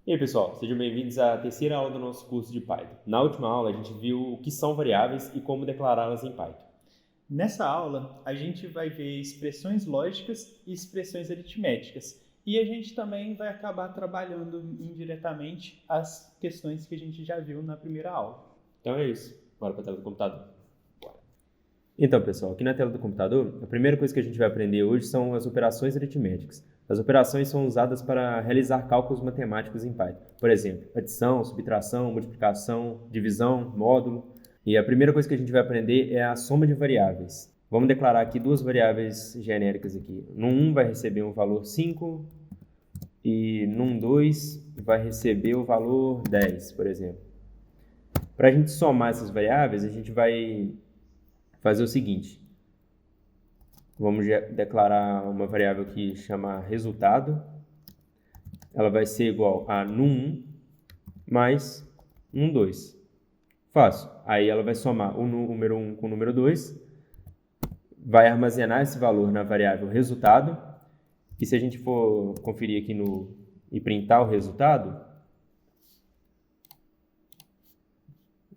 E aí, pessoal, sejam bem-vindos à terceira aula do nosso curso de Python. Na última aula, a gente viu o que são variáveis e como declará-las em Python. Nessa aula, a gente vai ver expressões lógicas e expressões aritméticas. E a gente também vai acabar trabalhando indiretamente as questões que a gente já viu na primeira aula. Então é isso. Bora para a tela do computador. Bora. Então, pessoal, aqui na tela do computador, a primeira coisa que a gente vai aprender hoje são as operações aritméticas. As operações são usadas para realizar cálculos matemáticos em Python. Por exemplo, adição, subtração, multiplicação, divisão, módulo. E a primeira coisa que a gente vai aprender é a soma de variáveis. Vamos declarar aqui duas variáveis genéricas aqui. No 1 vai receber um valor 5 e no 2 vai receber o valor 10, por exemplo. Para a gente somar essas variáveis, a gente vai fazer o seguinte. Vamos declarar uma variável que chama resultado. Ela vai ser igual a num1 mais num2. Fácil. Aí ela vai somar o número 1 com o número 2, vai armazenar esse valor na variável resultado, e se a gente for conferir aqui e printar o resultado,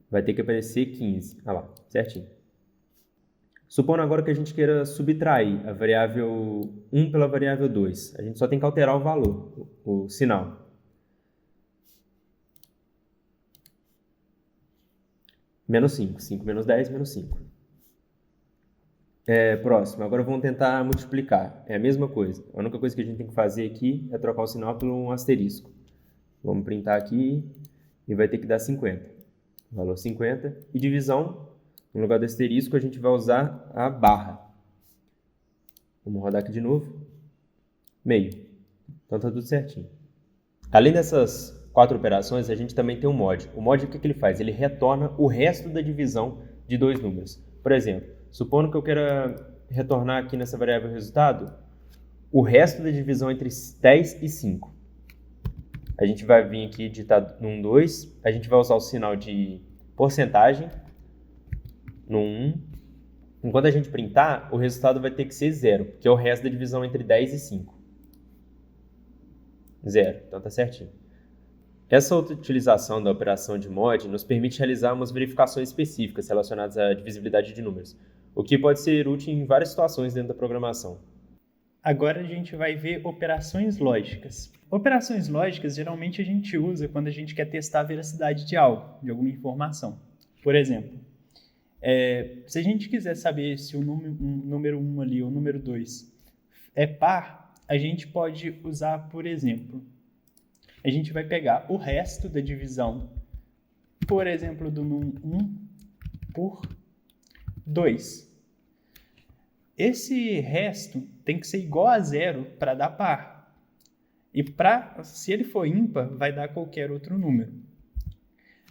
vai ter que aparecer 15. Olha lá, certinho. Supondo agora que a gente queira subtrair a variável 1 pela variável 2. A gente só tem que alterar o valor, o sinal. Menos 5. 5 menos 10, menos 5. Próximo. Agora vamos tentar multiplicar. É a mesma coisa. A única coisa que a gente tem que fazer aqui é trocar o sinal por um asterisco. Vamos printar aqui e vai ter que dar 50. Valor 50. E divisão, no lugar do asterisco, a gente vai usar a barra. Vamos rodar aqui de novo. Meio. Então tá tudo certinho. Além dessas 4 operações, a gente também tem um mod. O mod, o que ele faz? Ele retorna o resto da divisão de dois números. Por exemplo, supondo que eu queira retornar aqui nessa variável resultado o resto da divisão entre 10 e 5. A gente vai vir aqui digitar num 2, a gente vai usar o sinal de porcentagem no 1. Enquanto a gente printar, o resultado vai ter que ser 0, que é o resto da divisão entre 10 e 5. 0, então tá certinho. Essa outra utilização da operação de mod nos permite realizar umas verificações específicas relacionadas à divisibilidade de números, o que pode ser útil em várias situações dentro da programação. Agora a gente vai ver operações lógicas. Operações lógicas geralmente a gente usa quando a gente quer testar a veracidade de algo, de alguma informação. Por exemplo, se a gente quiser saber se o número 1 ali ou o número 2 é par, a gente pode usar, por exemplo, a gente vai pegar o resto da divisão, por exemplo, do num 1 por 2. Esse resto tem que ser igual a 0 para dar par. E se ele for ímpar, vai dar qualquer outro número.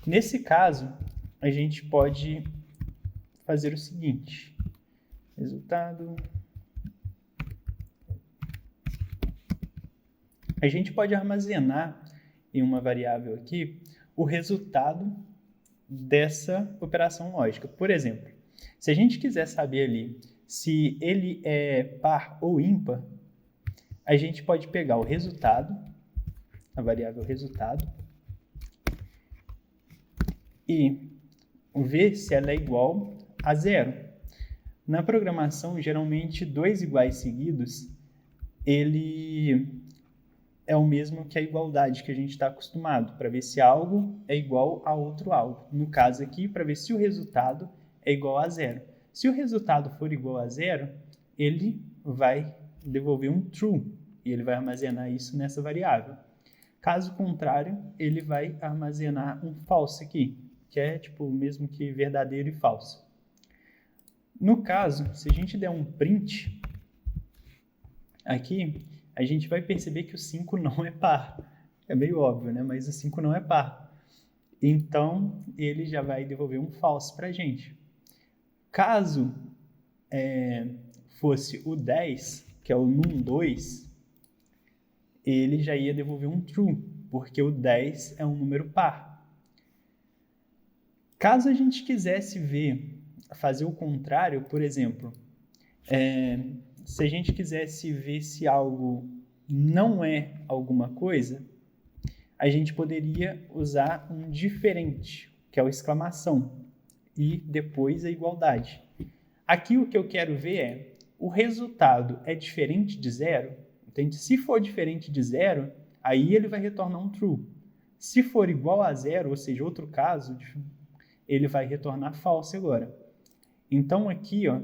Nesse caso, a gente pode fazer o seguinte. Resultado. A gente pode armazenar em uma variável aqui o resultado dessa operação lógica. Por exemplo, se a gente quiser saber ali se ele é par ou ímpar, a gente pode pegar o resultado, a variável resultado, e ver se ela é igual a 0. Na programação, geralmente, 2 iguais seguidos, ele é o mesmo que a igualdade que a gente está acostumado, para ver se algo é igual a outro algo. No caso aqui, para ver se o resultado é igual a 0. Se o resultado for igual a 0, ele vai devolver um true, e ele vai armazenar isso nessa variável. Caso contrário, ele vai armazenar um false aqui, que é tipo o mesmo que verdadeiro e falso. No caso, se a gente der um print aqui, a gente vai perceber que o 5 não é par. É meio óbvio, né? Mas o 5 não é par. Então, ele já vai devolver um false para a gente. Caso fosse o 10, que é o num2, ele já ia devolver um true, porque o 10 é um número par. Caso a gente quisesse fazer o contrário, por exemplo, se a gente quisesse ver se algo não é alguma coisa, a gente poderia usar um diferente, que é o exclamação, e depois a igualdade. Aqui o que eu quero ver é, o resultado é diferente de zero? Entende? Se for diferente de zero, aí ele vai retornar um true. Se for igual a zero, ou seja, outro caso, ele vai retornar false agora. Então aqui, ó,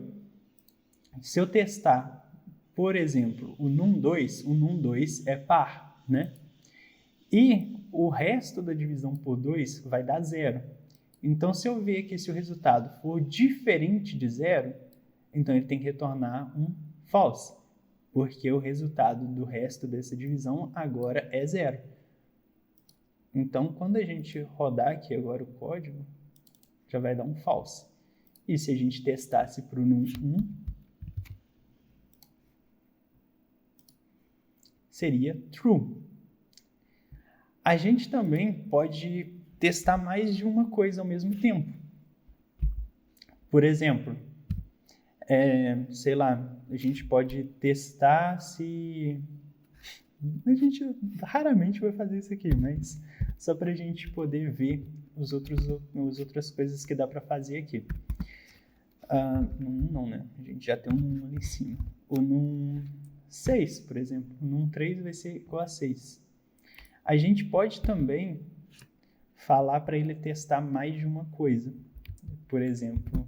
se eu testar, por exemplo, o num2 é par, né? E o resto da divisão por 2 vai dar zero. Então, se eu ver que se o resultado for diferente de zero, então ele tem que retornar um false, porque o resultado do resto dessa divisão agora é zero. Então, quando a gente rodar aqui agora o código, já vai dar um false. E se a gente testasse para o num1, seria true. A gente também pode testar mais de uma coisa ao mesmo tempo. Por exemplo, sei lá, a gente pode testar se... A gente raramente vai fazer isso aqui, mas só para a gente poder ver as outras coisas que dá para fazer aqui. Não, né? A gente já tem um ali em cima. O num6, por exemplo. O num3 vai ser igual a 6. A gente pode também falar para ele testar mais de uma coisa. Por exemplo,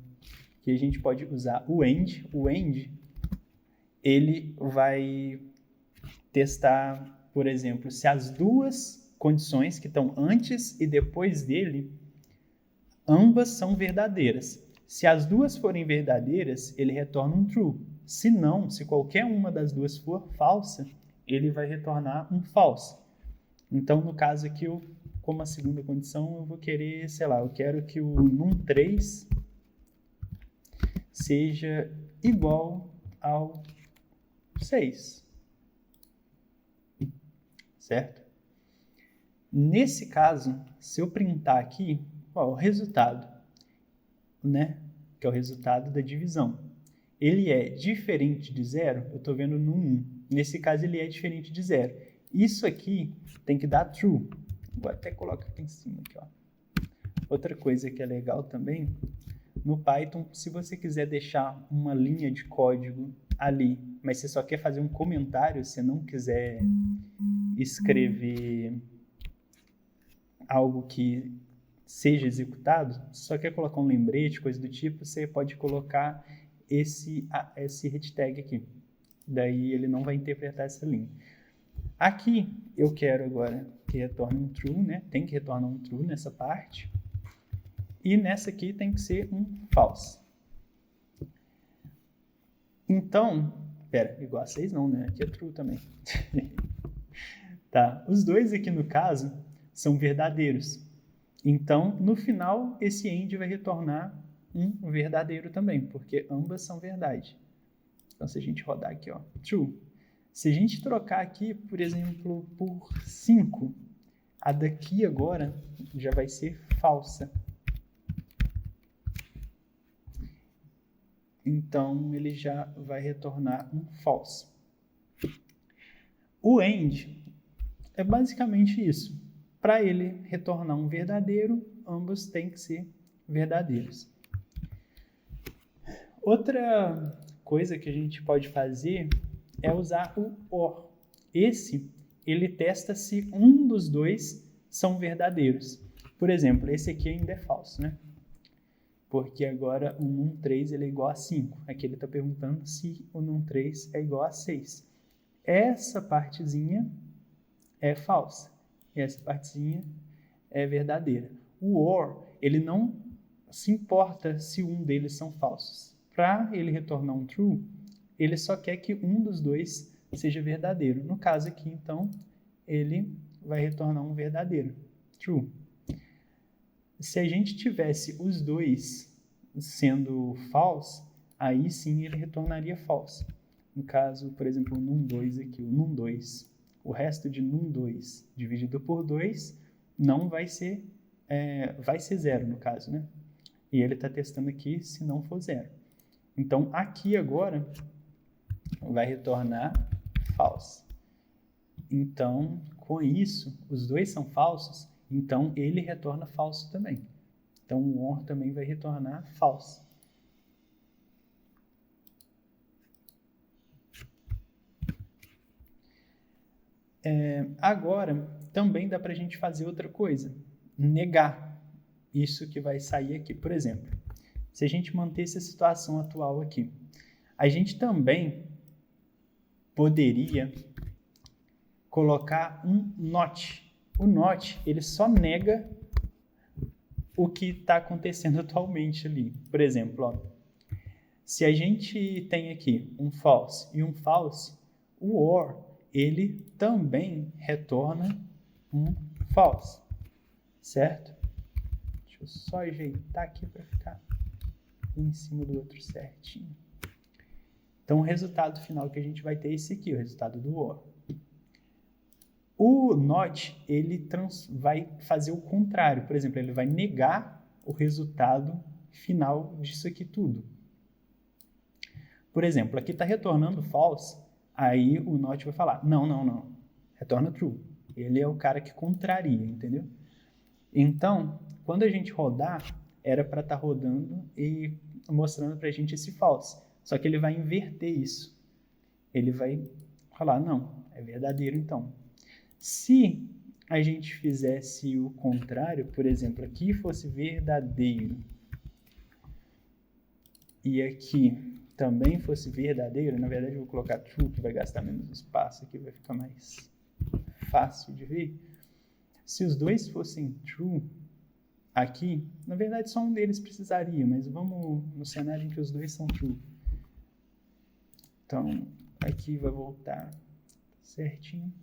que a gente pode usar o end. O end, ele vai testar, por exemplo, se as duas condições que estão antes e depois dele, ambas são verdadeiras. Se as duas forem verdadeiras, ele retorna um true. Se não, se qualquer uma das duas for falsa, ele vai retornar um false. Então, no caso aqui, como a segunda condição, eu vou querer, sei lá, eu quero que o num3 seja igual ao 6. Certo? Nesse caso, se eu printar aqui, ó, o resultado, né, que é o resultado da divisão, ele é diferente de zero, eu estou vendo no 1. Nesse caso, ele é diferente de zero. Isso aqui tem que dar true. Vou até colocar aqui em cima. Aqui, ó. Outra coisa que é legal também, no Python, se você quiser deixar uma linha de código ali, mas você só quer fazer um comentário, você não quiser escrever algo que seja executado, só quer colocar um lembrete, coisa do tipo, você pode colocar esse hashtag aqui. Daí ele não vai interpretar essa linha. Aqui eu quero agora que retorne um true, né? Tem que retornar um true nessa parte. E nessa aqui tem que ser um false. Então, igual a 6 não, né? Aqui é true também. Tá, os dois aqui no caso são verdadeiros. Então, no final, esse end vai retornar um verdadeiro também, porque ambas são verdade. Então, se a gente rodar aqui, ó, true. Se a gente trocar aqui, por exemplo, por 5, a daqui agora já vai ser falsa. Então, ele já vai retornar um false. O end é basicamente isso. Para ele retornar um verdadeiro, ambos têm que ser verdadeiros. Outra coisa que a gente pode fazer é usar o OR. Ele testa se um dos dois são verdadeiros. Por exemplo, esse aqui ainda é falso, né? Porque agora o num3 ele é igual a 5. Aqui ele está perguntando se o num3 é igual a 6. Essa partezinha é falsa. E essa partezinha é verdadeira. O OR, ele não se importa se um deles são falsos. Para ele retornar um true, ele só quer que um dos dois seja verdadeiro. No caso aqui, então, ele vai retornar um verdadeiro, true. Se a gente tivesse os dois sendo false, aí sim ele retornaria false. No caso, por exemplo, o num2 aqui, o num2, o resto de num2 dividido por 2 não vai ser, vai ser zero no caso, né? E ele está testando aqui se não for zero. Então, aqui agora vai retornar false. Então, Com isso, os dois são falsos, então ele retorna falso também. Então o OR também vai retornar false. Agora, também dá para a gente fazer outra coisa, negar isso que vai sair aqui. Por exemplo, se a gente mantesse a situação atual aqui, a gente também poderia colocar um not. O not, ele só nega o que está acontecendo atualmente ali. Por exemplo, ó, se a gente tem aqui um false e um false, o OR, ele também retorna um false, certo? Deixa eu só ajeitar aqui para ficar um em cima do outro certinho. Então, o resultado final que a gente vai ter é esse aqui, o resultado do OR. O NOT, ele vai fazer o contrário. Por exemplo, ele vai negar o resultado final disso aqui tudo. Por exemplo, aqui está retornando false, aí o NOT vai falar, não, retorna true. Ele é o cara que contraria, entendeu? Então, quando a gente rodar, era para estar rodando e mostrando para a gente esse false. Só que ele vai inverter isso. Ele vai falar, não, é verdadeiro então. Se a gente fizesse o contrário, por exemplo, aqui fosse verdadeiro e aqui também fosse verdadeiro, na verdade eu vou colocar true, que vai gastar menos espaço aqui, vai ficar mais fácil de ver. Se os dois fossem true aqui, na verdade só um deles precisaria, mas vamos no cenário em que os dois são true. Então, aqui vai voltar certinho.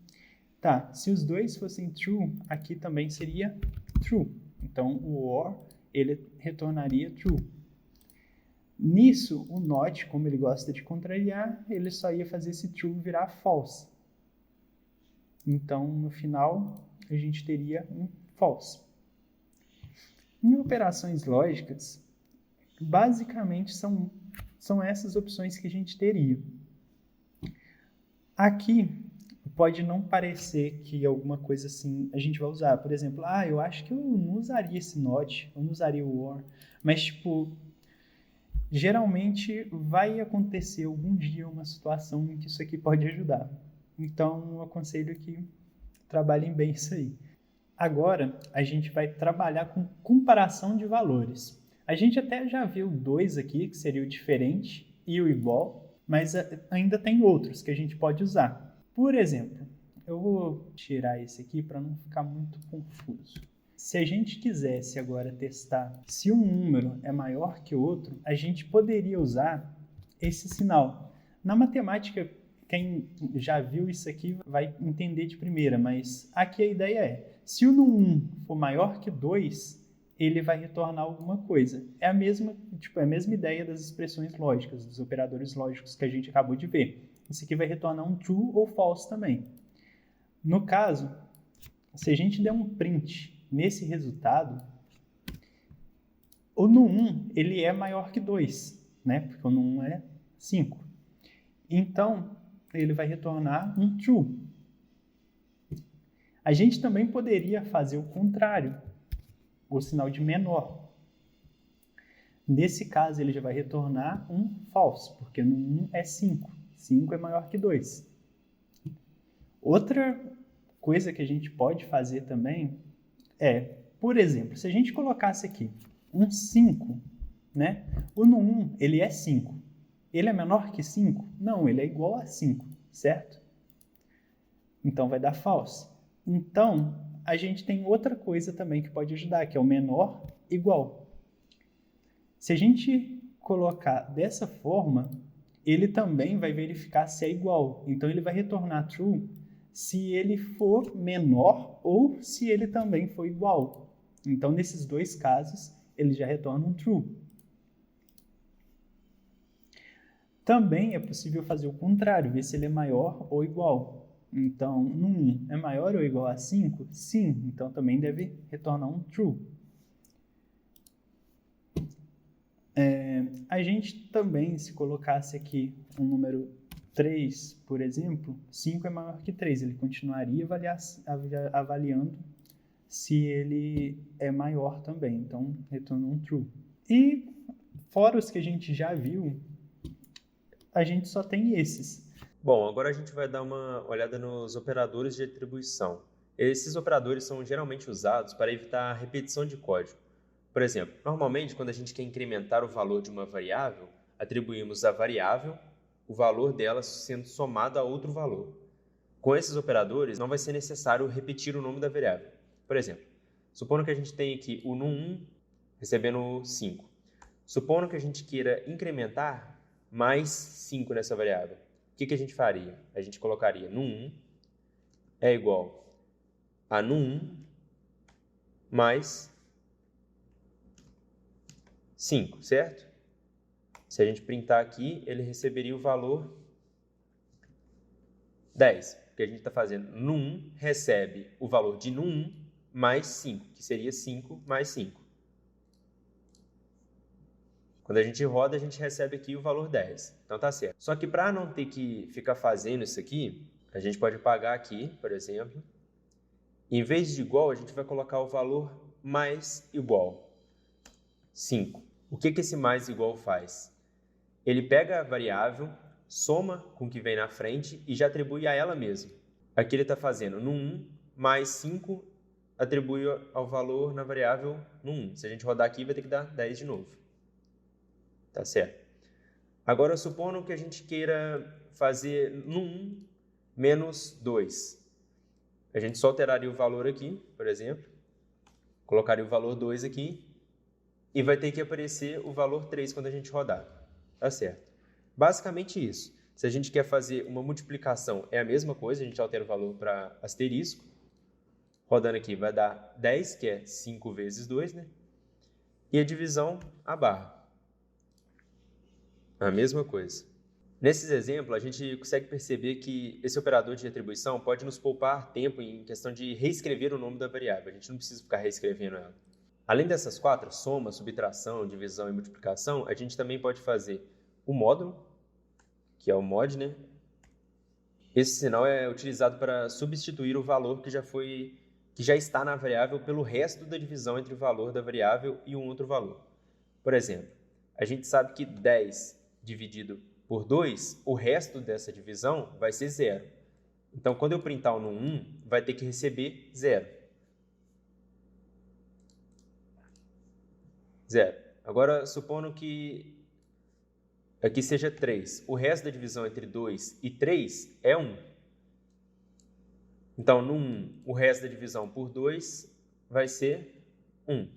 Tá, se os dois fossem true, aqui também seria true. Então, o OR, ele retornaria true. Nisso, o NOT, como ele gosta de contrariar, ele só ia fazer esse true virar false. Então, no final, a gente teria um false. Em operações lógicas, basicamente são essas opções que a gente teria. Aqui, pode não parecer que alguma coisa assim a gente vai usar. Por exemplo, eu acho que eu não usaria esse not, eu não usaria o or, mas tipo, geralmente vai acontecer algum dia uma situação em que isso aqui pode ajudar. Então, eu aconselho que trabalhem bem isso aí. Agora, a gente vai trabalhar com comparação de valores. A gente até já viu dois aqui, que seria o diferente e o igual, mas ainda tem outros que a gente pode usar. Por exemplo, eu vou tirar esse aqui para não ficar muito confuso. Se a gente quisesse agora testar se um número é maior que o outro, a gente poderia usar esse sinal. Na matemática, quem já viu isso aqui vai entender de primeira, mas aqui a ideia é, se o 1 for maior que 2, ele vai retornar alguma coisa. É a mesma ideia das expressões lógicas, dos operadores lógicos que a gente acabou de ver. Isso aqui vai retornar um true ou false também. No caso, se a gente der um print nesse resultado, o no 1 ele é maior que 2, né? Porque o no 1 é 5. Então, ele vai retornar um true. A gente também poderia fazer o contrário, o sinal de menor. Nesse caso, ele já vai retornar um false, porque no 1 é 5. 5 é maior que 2. Outra coisa que a gente pode fazer também é, por exemplo, se a gente colocasse aqui um 5, né? O no 1, ele é 5. Ele é menor que 5? Não, ele é igual a 5, certo? Então vai dar false. Então, a gente tem outra coisa também que pode ajudar, que é o menor igual. Se a gente colocar dessa forma, ele também vai verificar se é igual. Então, ele vai retornar true se ele for menor ou se ele também for igual. Então, nesses dois casos, ele já retorna um true. Também é possível fazer o contrário, ver se ele é maior ou igual. Então, no 1 é maior ou igual a 5? Sim, então também deve retornar um true. A gente também, se colocasse aqui um número 3, por exemplo, 5 é maior que 3. Ele continuaria avaliando se ele é maior também. Então, retorna um true. E fora os que a gente já viu, a gente só tem esses. Bom, agora a gente vai dar uma olhada nos operadores de atribuição. Esses operadores são geralmente usados para evitar a repetição de código. Por exemplo, normalmente quando a gente quer incrementar o valor de uma variável, atribuímos à variável o valor dela sendo somado a outro valor. Com esses operadores, não vai ser necessário repetir o nome da variável. Por exemplo, supondo que a gente tem aqui o num1 recebendo 5. Supondo que a gente queira incrementar mais 5 nessa variável. O que a gente faria? A gente colocaria num1 é igual a num1 mais 5, certo? Se a gente printar aqui, ele receberia o valor 10. Porque a gente está fazendo num1 recebe o valor de num1 mais 5, que seria 5 mais 5. Quando a gente roda, a gente recebe aqui o valor 10. Então tá certo. Só que para não ter que ficar fazendo isso aqui, a gente pode pagar aqui, por exemplo. Em vez de igual, a gente vai colocar o valor mais igual. 5. O que esse mais igual faz? Ele pega a variável, soma com o que vem na frente e já atribui a ela mesma. Aqui ele está fazendo num1 mais 5 atribui ao valor na variável num1. Se a gente rodar aqui, vai ter que dar 10 de novo. Tá certo. Agora, supondo que a gente queira fazer num1 menos 2. A gente só alteraria o valor aqui, por exemplo. Colocaria o valor 2 aqui. E vai ter que aparecer o valor 3 quando a gente rodar. Tá certo. Basicamente isso. Se a gente quer fazer uma multiplicação, é a mesma coisa. A gente altera o valor para asterisco. Rodando aqui vai dar 10, que é 5 vezes 2, né? E a divisão, a barra. A mesma coisa. Nesses exemplos, a gente consegue perceber que esse operador de atribuição pode nos poupar tempo em questão de reescrever o nome da variável. A gente não precisa ficar reescrevendo ela. Além dessas 4, soma, subtração, divisão e multiplicação, a gente também pode fazer o módulo, que é o mod, né? Esse sinal é utilizado para substituir o valor que já está na variável pelo resto da divisão entre o valor da variável e um outro valor. Por exemplo, a gente sabe que 10 dividido por 2, o resto dessa divisão vai ser 0. Então, quando eu printar o num1, vai ter que receber 0. 0. Agora, supondo que aqui seja 3. O resto da divisão entre 2 e 3 é 1. Então, no 1, o resto da divisão por 2 vai ser 1.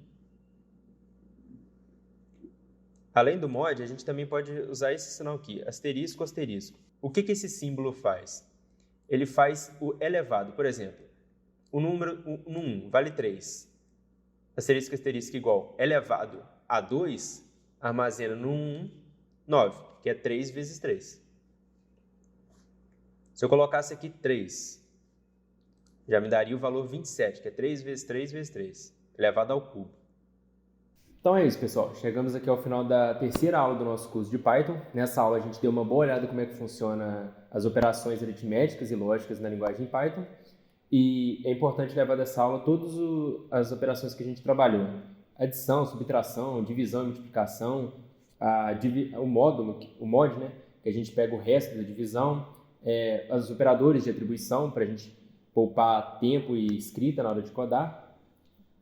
Além do mod, a gente também pode usar esse sinal aqui, asterisco, asterisco. O que esse símbolo faz? Ele faz o elevado. Por exemplo, o número 1 vale 3. Asterisco, asterisco igual elevado a 2, armazena no 1, 9, que é 3 vezes 3. Se eu colocasse aqui 3, já me daria o valor 27, que é 3 vezes 3 vezes 3, elevado ao cubo. Então é isso, pessoal. Chegamos aqui ao final da terceira aula do nosso curso de Python. Nessa aula a gente deu uma boa olhada como é que funciona as operações aritméticas e lógicas na linguagem Python. E é importante levar dessa aula todas as operações que a gente trabalhou. Adição, subtração, divisão e multiplicação, o mod, né, que a gente pega o resto da divisão, os operadores de atribuição para a gente poupar tempo e escrita na hora de codar.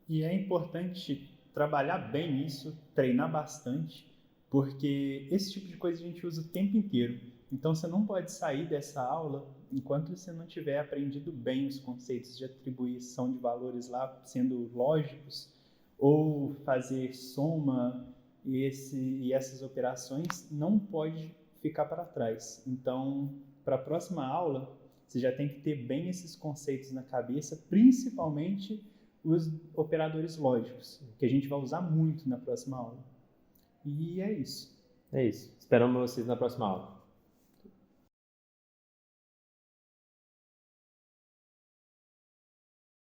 E é importante trabalhar bem isso, treinar bastante, porque esse tipo de coisa a gente usa o tempo inteiro. Então você não pode sair dessa aula enquanto você não tiver aprendido bem os conceitos de atribuição de valores lá, sendo lógicos, ou fazer soma e essas operações, não pode ficar para trás. Então, para a próxima aula, você já tem que ter bem esses conceitos na cabeça, principalmente os operadores lógicos, que a gente vai usar muito na próxima aula. E é isso. É isso. Esperamos vocês na próxima aula.